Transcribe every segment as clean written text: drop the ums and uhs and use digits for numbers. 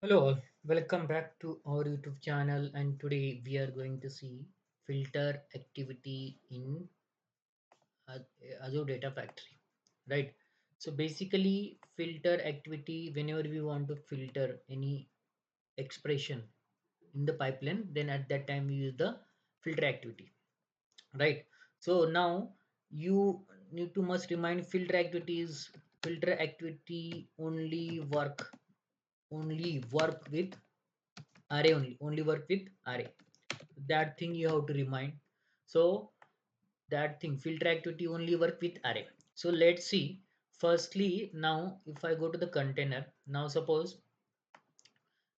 Hello, all. Welcome back to our YouTube channel. And today we are going to see filter activity in Azure Data Factory, right? So basically, filter activity whenever we want to filter any expression in the pipeline, then at that time we use the filter activity, right? So now you need to must remind filter activity only work with array only work with array. That thing you have to remind. So that thing filter activity only work with array. So let's see. Firstly, now if I go to the container, now suppose,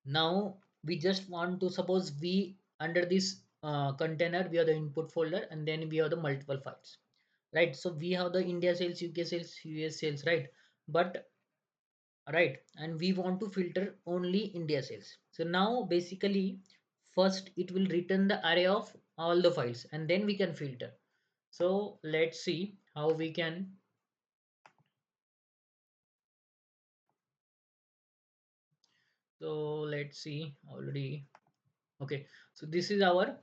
now we just want to suppose we under this container we have the input folder, and then we have the multiple files, right? So we have the India sales, UK sales, US sales, right? But right, and we want to filter only India sales. So now basically first it will return the array of all the files, and then we can filter. So let's see how we can. So let's see already. Okay, so this is our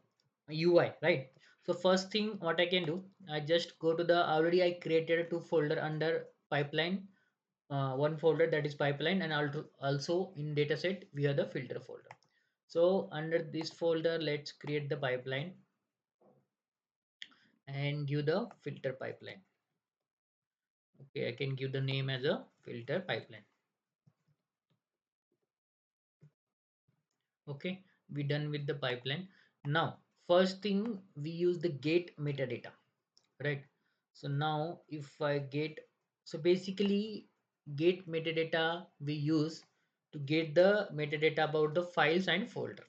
UI, right? So first thing what I can do, I just go to the already I created two folder under pipeline, one folder that is pipeline, and also in dataset we have the filter folder. So under this folder, let's create the pipeline and give the filter pipeline. Okay, I can give the name as a filter pipeline. Okay, we done with the pipeline. Now, first thing we use the get metadata, right? So now if I get, so basically get metadata we use to get the metadata about the files and folder.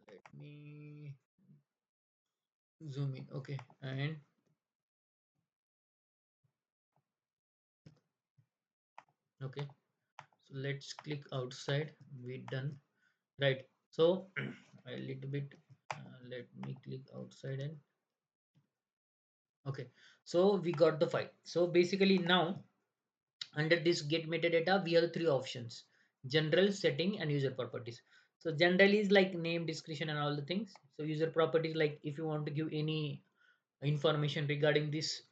Let me zoom in. Okay, and okay, so let's click outside. We done, right? So a little bit, let me click outside and okay, so we got the file. So basically now under this get metadata we have three options: general, setting, and user properties. So general is like name, description, and all the things. So user properties, like if you want to give any information regarding this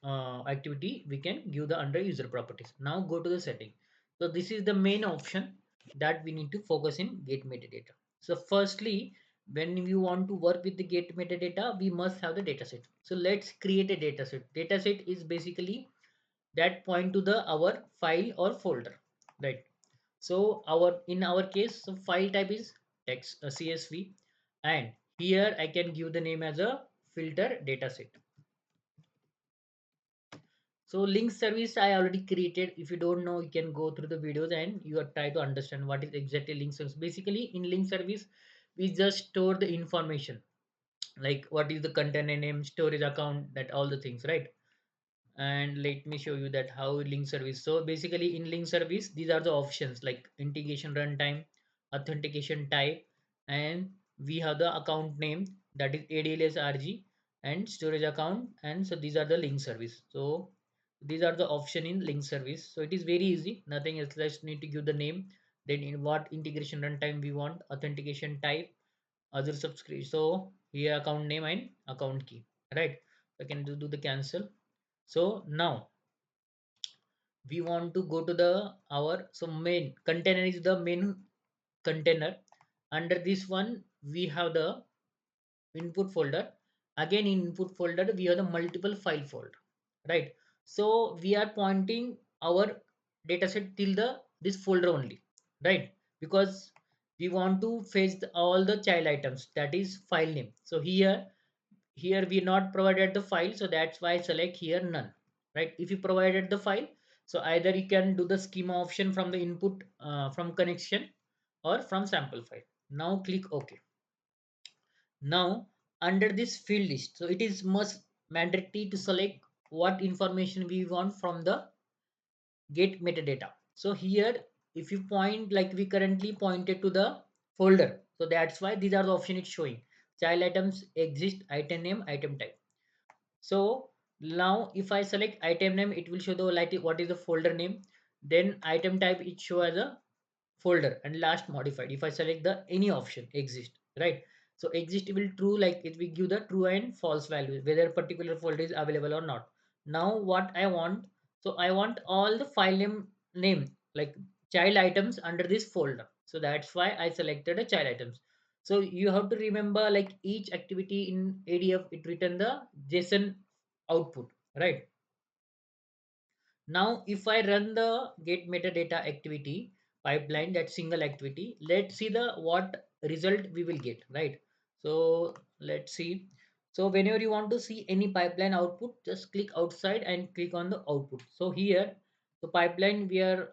activity, we can give the under user properties. Now go to the setting. So this is the main option that we need to focus in get metadata. So firstly, when you want to work with the get metadata, we must have the dataset. So let's create a dataset. Dataset is basically that point to the our file or folder, right? So our in our case, so file type is text, CSV, and here I can give the name as a filter dataset. So link service I already created. If you don't know, you can go through the videos and you are try to understand what is exactly link service. Basically in link service we just store the information, like what is the container name, storage account, that all the things, right? And let me show you that how link service. So basically in link service these are the options like integration runtime, authentication type, and we have the account name, that is ADLS RG, and storage account. And so these are the link service. So these are the option in link service. So it is very easy, nothing else, just need to give the name, then in what integration runtime we want, authentication type, other subscription. So here account name and account key, right? I can do the cancel. So now we want to go to the our, so main container is the main container. Under this one we have the input folder. Again in input folder we have the multiple file folder, right? So we are pointing our dataset till the this folder only, right? Because we want to fetch all the child items, that is file name. So here we not provided the file, so that's why I select here none, right? If you provided the file, so either you can do the schema option from the input, from connection, or from sample file. Now click OK. Now under this field list, so it is must mandatory to select what information we want from the get metadata. So here if you point, like we currently pointed to the folder, so that's why these are the option it's showing: child items, exist, item name, item type. So now if I select item name, it will show the like what is the folder name. then item type it show as a folder, and last modified. If I select the any option exist, right? So exist will true, like it will give the true and false value whether particular folder is available or not. Now what I want, so I want all the file name like child items under this folder, so that's why I selected a child items. So you have to remember, like each activity in ADF it return the JSON output, right? Now, if I run the get metadata activity pipeline, that single activity, let's see the what result we will get, right? So let's see. So whenever you want to see any pipeline output, just click outside and click on the output. So here, the pipeline we are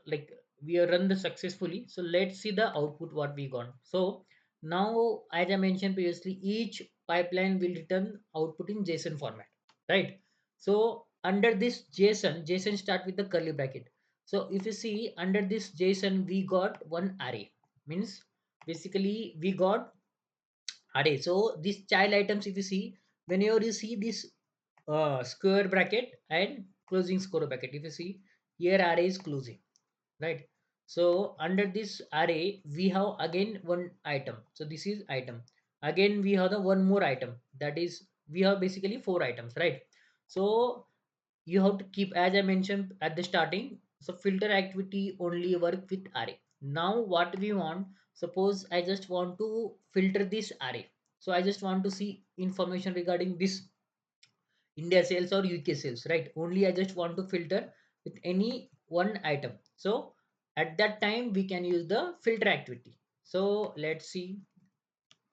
run the successfully. So let's see the output what we got. So now, as I mentioned previously, each pipeline will return output in JSON format, right? So under this JSON start with the curly bracket. So if you see under this JSON, we got one array. Means basically we got array. So these child items, if you see, whenever you see this square bracket and closing square bracket, if you see here array is closing, right? So under this array we have again one item, so this is item. Again we have the one more item, that is we have basically four items, right? So you have to keep, as I mentioned at the starting, so filter activity only work with array. Now what we want, suppose I just want to filter this array, so I just want to see information regarding this India sales or UK sales, right? Only I just want to filter with any one item. So at that time we can use the filter activity. So let's see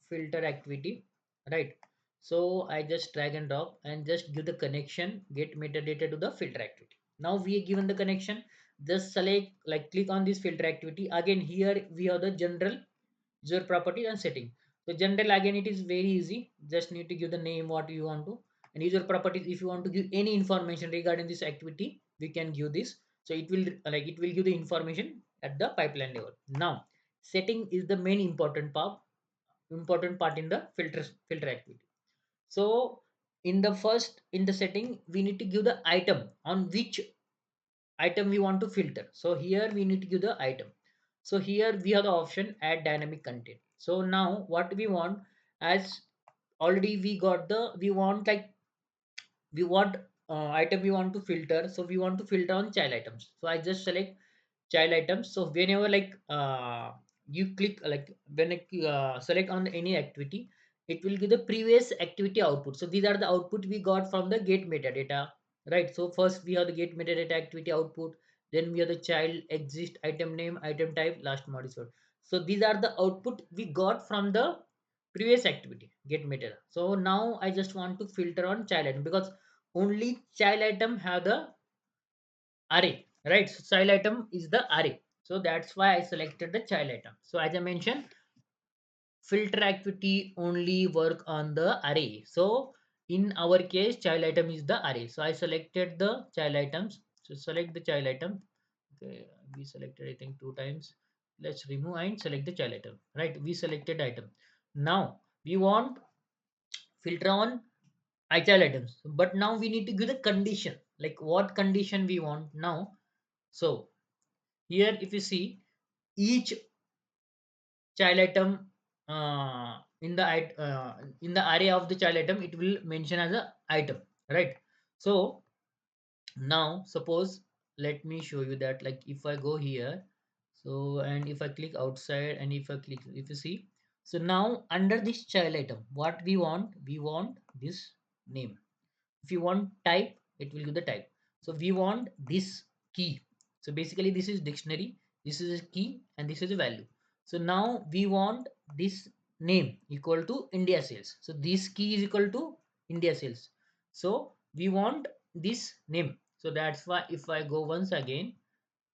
filter activity, right? So I just drag and drop and just give the connection get metadata to the filter activity. Now we are given the connection, just select, like click on this filter activity. Again here we have the general user property and setting. So general, again it is very easy, just need to give the name what you want to, and user properties if you want to give any information regarding this activity we can give this. So it will it will give the information at the pipeline level. Now setting is the main important part in the filter activity. So in the first, in the setting we need to give the item on which item we want to filter. So here we need to give the item. So here we have the option add dynamic content. So now what we want, as already we got the, we want like we want item we want to filter, so we want to filter on child items. So I just select child items. So whenever you click, like when select on any activity, it will give the previous activity output. So these are the output we got from the get metadata, right? So first we have the get metadata activity output, then we have the child exist item name item type last modifier. So these are the output we got from the previous activity get metadata. So now I just want to filter on child item because only child item have the array, right? So child item is the array, so that's why I selected the child item. So as I mentioned, filter activity only work on the array. So in our case child item is the array, so I selected the child items. So select the child item. Okay, we selected I think two times. Let's remove and select the child item, right? We selected item. Now we want filter on child items, but now we need to give the condition, like what condition we want now. So here if you see each child item in the array of the child item, it will mention as a item, right? So now suppose, let me show you that, like if I go here, so and if I click outside and if I click, if you see, so now under this child item what we want this name. If you want type, it will give the type. So we want this key. So basically this is dictionary, this is a key, and this is a value. So now we want this name equal to India sales. So this key is equal to India sales. So we want this name. So that's why if I go once again,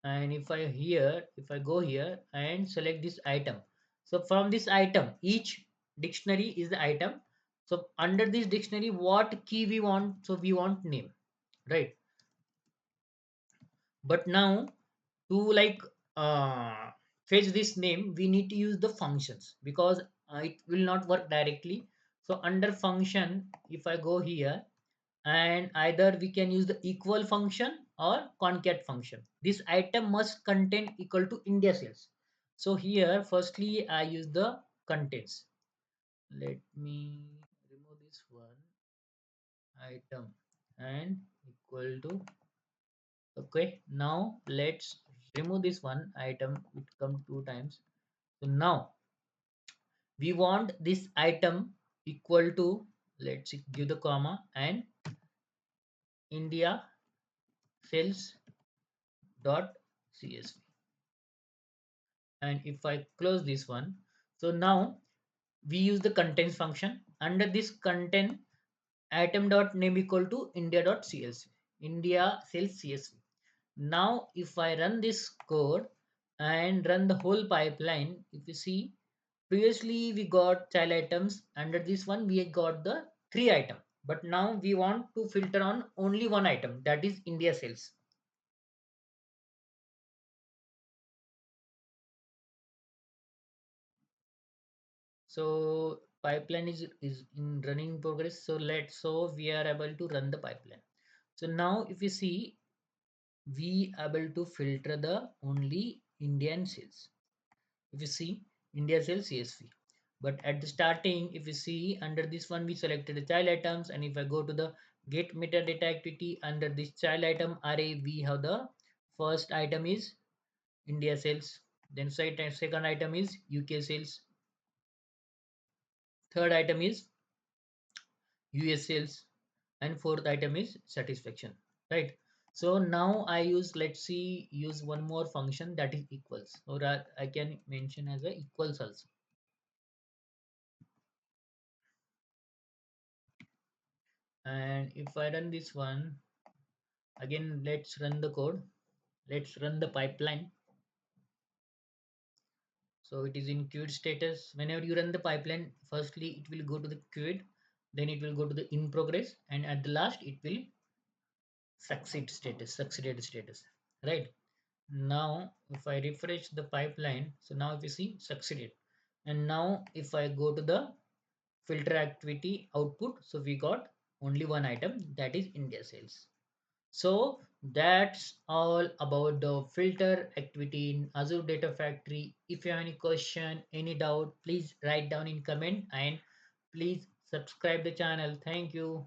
and if I go here and select this item, so from this item each dictionary is the item. So under this dictionary what key we want, so we want name, right? But now to uh, fetch this name we need to use the functions because it will not work directly. So under function if I go here, and either we can use the equal function or concat function. This item must contain equal to India sales. So here, firstly, I use the contents. Let me remove this one item and equal to. Okay, now let's remove this one item. It come two times. So now we want this item equal to, let's give the comma and India sales dot csv. And if I close this one, so now we use the contents function. Under this content, item dot name equal to India dot csv, India sales csv. Now if I run this code and run the whole pipeline, if you see, previously we got child items. Under this one we got the three item, but now we want to filter on only one item, that is India sales. So pipeline is in running progress. So we are able to run the pipeline. So now if you see, we able to filter the only Indian sales. If you see, India sales CSV. But at the starting, if you see, under this one we selected the child items, and if I go to the get metadata activity, under this child item array we have the first item is India sales, then second item is UK sales, third item is US sales, and fourth item is satisfaction, right? So now I use, let's see, use one more function, that is equals, or I can mention as a equals also. And if I run this one again, let's run the code, let's run the pipeline. So it is in queued status. Whenever you run the pipeline, firstly it will go to the queued, then it will go to the in progress, and at the last it will succeeded status, right? Now if I refresh the pipeline, so now if you see succeeded, and now if I go to the filter activity output, so we got only one item, that is India sales. So that's all about the filter activity in Azure Data Factory. If you have any question, any doubt, please write down in comment, and please subscribe the channel. Thank you.